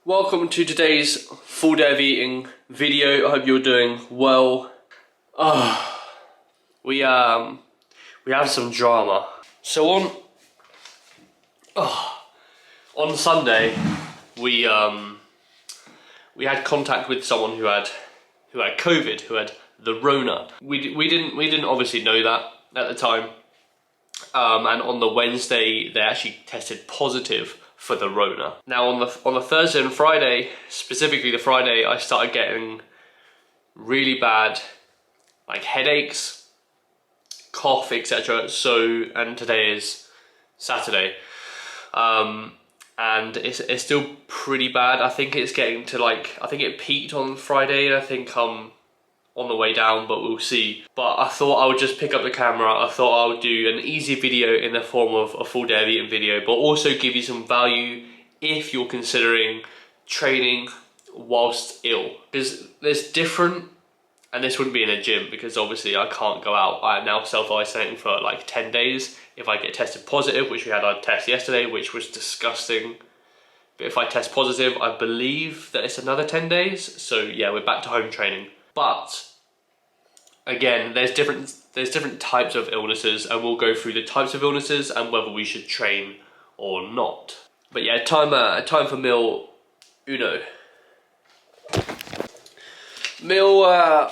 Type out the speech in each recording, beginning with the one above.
Welcome to today's full day of eating video. I hope you're doing well. We have some drama. So on Sunday we had contact with someone who had COVID, who had the Rona. We didn't obviously know that at the time. And on the Wednesday they actually tested positive for the Rona. Now on the Thursday and Friday, specifically the Friday, I started getting really bad like headaches, cough, etc. And today is Saturday, and it's still pretty bad. I think it's getting to I think it peaked on Friday, and I think I'm on the way down, but we'll see. But I thought I would just pick up the camera. I thought I would do an easy video in the form of a full day of eating video, but also give you some value if you're considering training whilst ill. Because there's different, and this wouldn't be in a gym because obviously I can't go out. I am now self-isolating for like 10 days. If I get tested positive, which we had our test yesterday, which was disgusting. But if I test positive, I believe that it's another 10 days. So yeah, we're back to home training. But again, there's different types of illnesses, and we'll go through the types of illnesses and whether we should train or not. But yeah, time for meal uno. Meal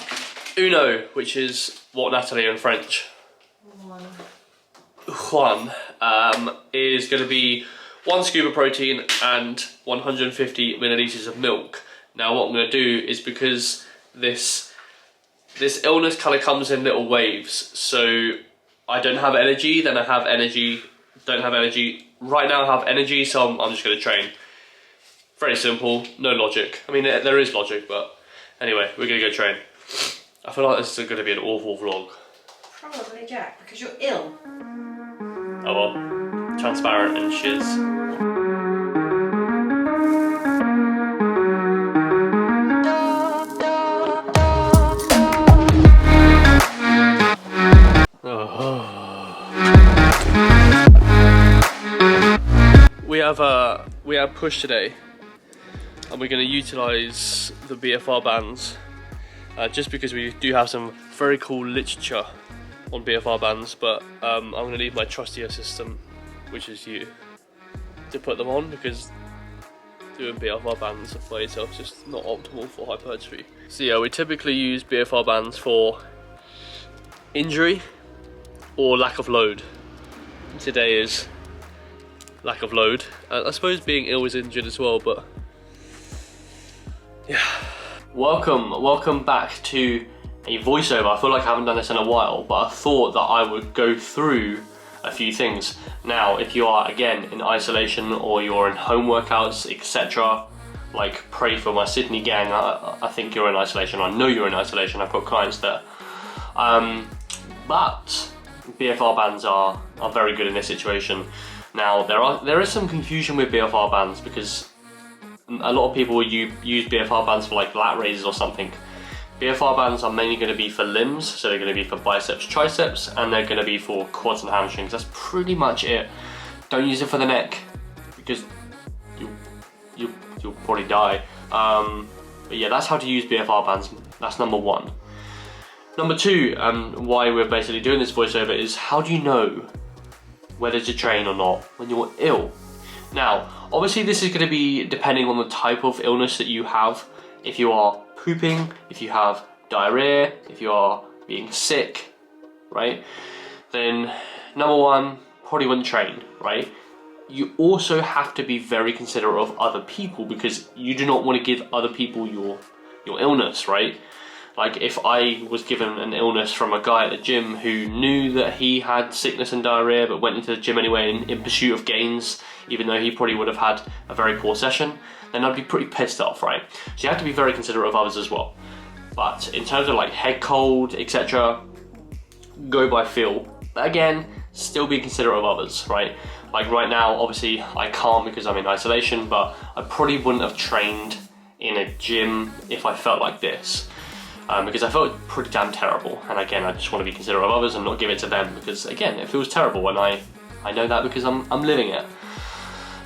uno, which is what, Natalie, in French? Juan is going to be 1 scoop of protein and 150 milliliters of milk. Now what I'm going to do is, because this illness kind of comes in little waves, so I don't have energy, then I have energy, don't have energy. Right now I have energy, so I'm just going to train. Very simple, no logic. I mean, there is logic, but anyway, we're going to go train. I feel like this is going to be an awful vlog. Probably, Jack, because you're ill. Oh well, transparent and shiz. We have push today, and we're going to utilise the BFR bands just because we do have some very cool literature on BFR bands, but I'm going to need my trusty assistant, which is you, to put them on, because doing BFR bands by itself is just not optimal for hypertrophy. So yeah, we typically use BFR bands for injury or lack of load. Today is lack of load. I suppose being ill is injured as well, but yeah. Welcome back to a voiceover. I feel like I haven't done this in a while, but I thought that I would go through a few things. Now, if you are again in isolation or you're in home workouts, etc., like pray for my Sydney gang. I think you're in isolation. I know you're in isolation. I've got clients there. But BFR bands are very good in this situation. Now there is some confusion with BFR bands, because a lot of people use BFR bands for like lat raises or something. BFR bands are mainly going to be for limbs, so they're going to be for biceps, triceps, and they're going to be for quads and hamstrings. That's pretty much it. Don't use it for the neck, because you'll probably die. But yeah, that's how to use BFR bands. That's number one. Number two, why we're basically doing this voiceover, is how do you know whether to train or not when you're ill? Now, obviously this is going to be depending on the type of illness that you have. If you are pooping, if you have diarrhea, if you are being sick, right, then number one, probably wouldn't train, right? You also have to be very considerate of other people, because you do not want to give other people your illness, right? Like if I was given an illness from a guy at the gym who knew that he had sickness and diarrhea but went into the gym anyway in pursuit of gains, even though he probably would have had a very poor session, then I'd be pretty pissed off, right? So you have to be very considerate of others as well. But in terms of like head cold, etc., go by feel. But again, still be considerate of others, right? Like right now, obviously I can't because I'm in isolation, but I probably wouldn't have trained in a gym if I felt like this. Because I felt pretty damn terrible, and again I just want to be considerate of others and not give it to them, because again it feels terrible, and I know that because I'm living it.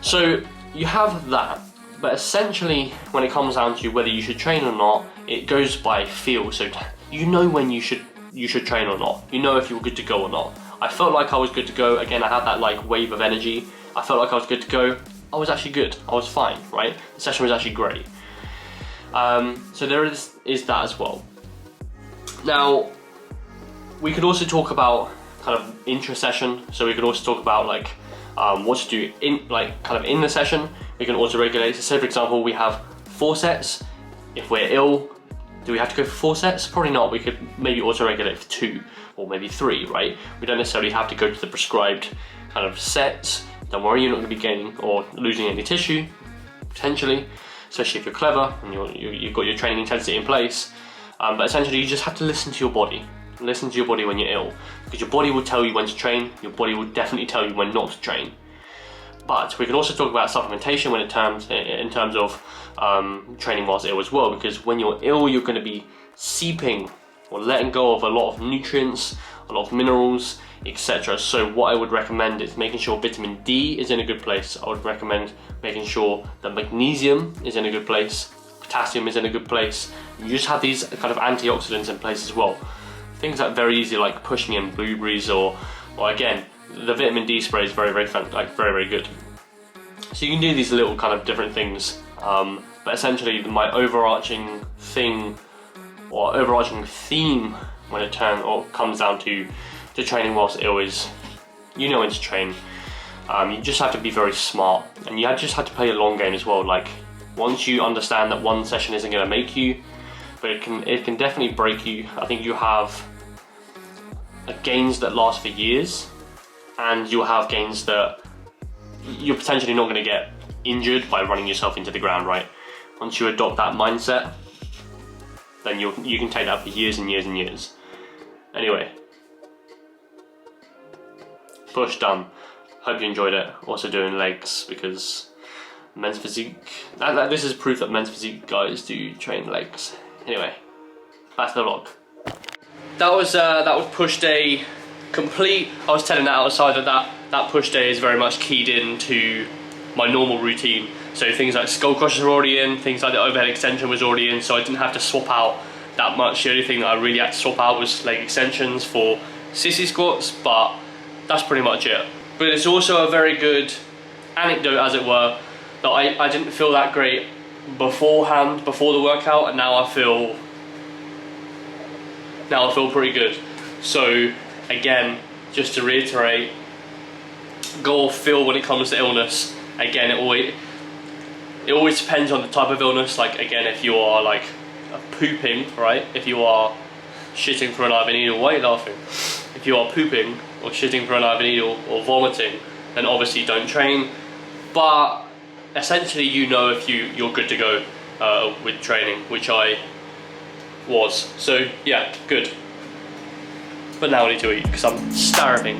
So you have that, But essentially, when it comes down to whether you should train or not, it goes by feel. So you know when you should train or not. You know if you're good to go or not. I felt like I was good to go. Again, I had that like wave of energy. I felt like I was good to go. I was actually good. I was fine, right? The session was actually great. So there is that as well. Now, we could also talk about kind of intra-session. So we could also talk about like what to do in the session. We can auto-regulate. So say for example, we have 4 sets. If we're ill, do we have to go for 4 sets? Probably not. We could maybe auto-regulate for 2 or maybe 3, right? We don't necessarily have to go to the prescribed kind of sets. Don't worry, you're not going to be gaining or losing any tissue, potentially, especially if you're clever and you've got your training intensity in place. But essentially, you just have to listen to your body. Listen to your body when you're ill, because your body will tell you when to train. Your body will definitely tell you when not to train. But we can also talk about supplementation in terms of training whilst ill as well, because when you're ill, you're going to be seeping or letting go of a lot of nutrients, a lot of minerals, etc. So what I would recommend is making sure vitamin D is in a good place. I would recommend making sure that magnesium is in a good place, potassium is in a good place. You just have these kind of antioxidants in place as well. Things that are very easy, like pushing in blueberries or again, the vitamin D spray is very fun, like very good. So you can do these little kind of different things, but essentially my overarching thing or overarching theme when it comes down to training whilst ill is, you know when to train. You just have to be very smart, and you just have to play a long game as well. Like once you understand that one session isn't going to make you, but it can definitely break you. I think you have gains that last for years, and you'll have gains that you're potentially not going to get injured by running yourself into the ground, right? Once you adopt that mindset, then you can take that for years and years and years. Anyway, push done. Hope you enjoyed it. Also doing legs, because men's physique, this is proof that men's physique guys do train legs. Anyway, back to the vlog. That was push day complete. I was telling that outside that push day is very much keyed into my normal routine. So things like skull crushers are already in, things like the overhead extension was already in, so I didn't have to swap out that much. The only thing that I really had to swap out was leg extensions for sissy squats, but that's pretty much it. But it's also a very good anecdote, as it were, that I didn't feel that great beforehand, before the workout, and now I feel pretty good. So again, just to reiterate, go off feel when it comes to illness. Again, it always depends on the type of illness. Like again, if you are like pooping, right? If you are shitting for an IV needle, why are you laughing? If you are pooping or shitting for an IV needle or vomiting, then obviously don't train. But essentially, you know if you're good to go with training, which I was. So yeah, good. But now I need to eat because I'm starving.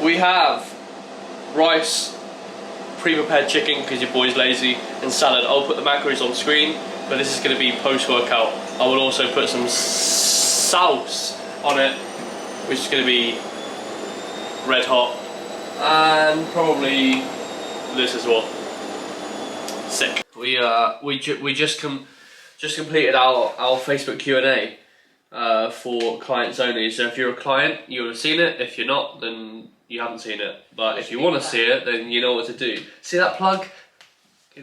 We have rice, pre-prepared chicken because your boy's lazy, and salad. I'll put the macros on screen, but this is going to be post-workout. I will also put some sauce on it, which is going to be red hot, and probably this as well. Sick. We just completed our Facebook Q&A for clients only. So if you're a client, you would have seen it. If you're not, then you haven't seen it. But if you want to see it, then you know what to do. See that plug?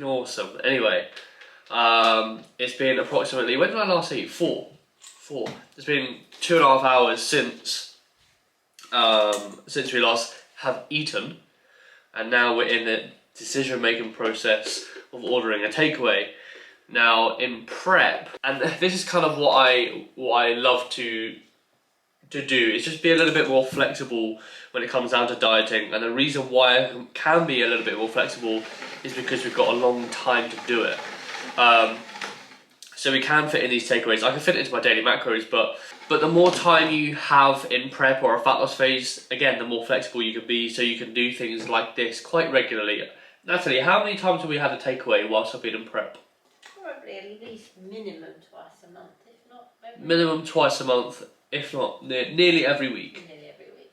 Awesome. Anyway, it's been approximately, when did I last eat? 4. It's been 2.5 hours since we last have eaten, and now we're in the decision-making process of ordering a takeaway. Now in prep, and this is kind of what I love to do, is just be a little bit more flexible when it comes down to dieting. And the reason why I can be a little bit more flexible is because we've got a long time to do it. So we can fit in these takeaways. I can fit it into my daily macros, but the more time you have in prep or a fat loss phase, again, the more flexible you can be, so you can do things like this quite regularly. Natalie, how many times have we had a takeaway whilst I've been in prep? Probably at least minimum twice a month, if not every Minimum twice a month, if not nearly every week. nearly every week.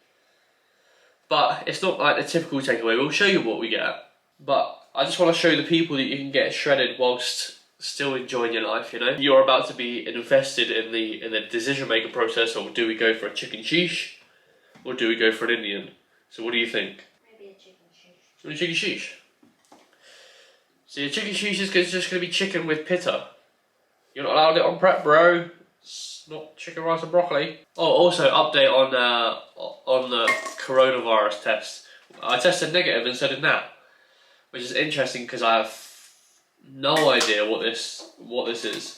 But it's not like the typical takeaway. We'll show you what we get. But I just want to show the people that you can get shredded whilst still enjoying your life, you know? You're about to be invested in the decision-making process of, do we go for a chicken sheesh or do we go for an Indian? So what do you think? Maybe a chicken sheesh. A chicken sheesh. So your chicken sheesh is just going to be chicken with pitta. You're not allowed it on prep, bro. It's not chicken, rice and broccoli. Oh, also update on the coronavirus test. I tested negative instead of that, which is interesting because I have no idea what this is.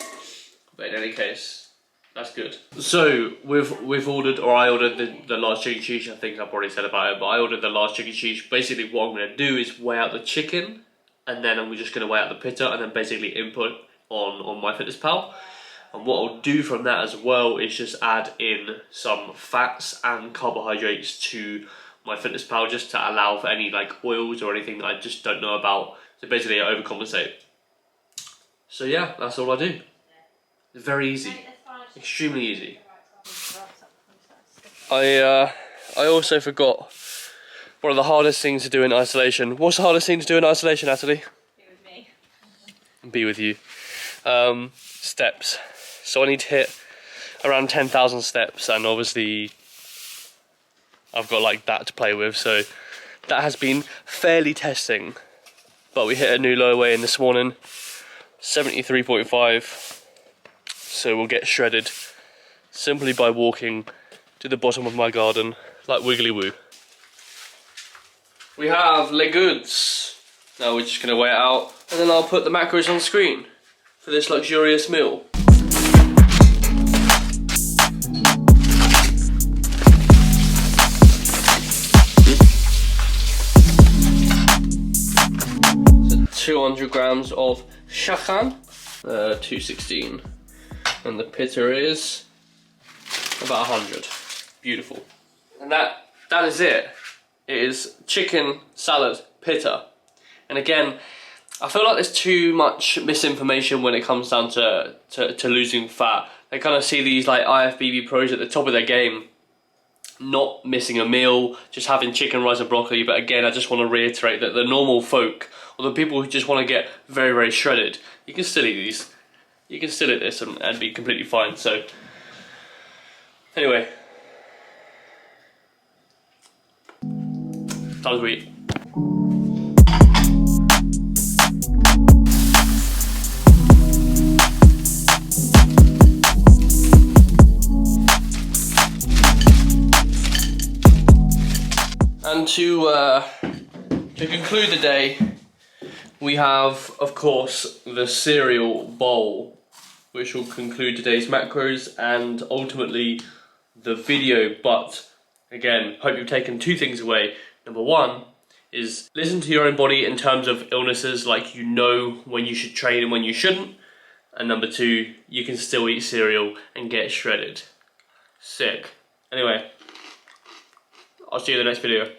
But in any case, that's good. So we've ordered, or I ordered the large chicken sheesh. I think I've already said about it, but I ordered the large chicken sheesh. Basically, what I'm going to do is weigh out the chicken, and then I'm just going to weigh out the pitta, and then basically input on MyFitnessPal. And what I'll do from that as well is just add in some fats and carbohydrates to MyFitnessPal, just to allow for any like oils or anything that I just don't know about. So basically, I overcompensate. So yeah, that's all I do. It's very easy, extremely easy. I also forgot one of the hardest things to do in isolation. What's the hardest thing to do in isolation, Natalie? Be with me. Be with you. Steps. So I need to hit around 10,000 steps, and obviously I've got like that to play with, so that has been fairly testing. But we hit a new low weigh in this morning, 73.5. So we'll get shredded simply by walking to the bottom of my garden like Wiggly Woo. We have les goods. Now we're just going to weigh it out, and then I'll put the macros on screen for this luxurious meal. So 200 grams of shakhan, 216, and the pitta is about 100. Beautiful. And that is it. It is chicken, salad, pitta. And again, I feel like there's too much misinformation when it comes down to losing fat. They kind of see these like IFBB pros at the top of their game, not missing a meal, just having chicken, rice and broccoli. But again, I just want to reiterate that the normal folk, or the people who just want to get very, very shredded, you can still eat these. You can still eat this and be completely fine. So anyway, time to eat. And to conclude the day, we have, of course, the cereal bowl, which will conclude today's macros and ultimately the video. But again, hope you've taken two things away. Number one is listen to your own body in terms of illnesses, like you know when you should train and when you shouldn't. And number two, you can still eat cereal and get shredded. Sick. Anyway, I'll see you in the next video.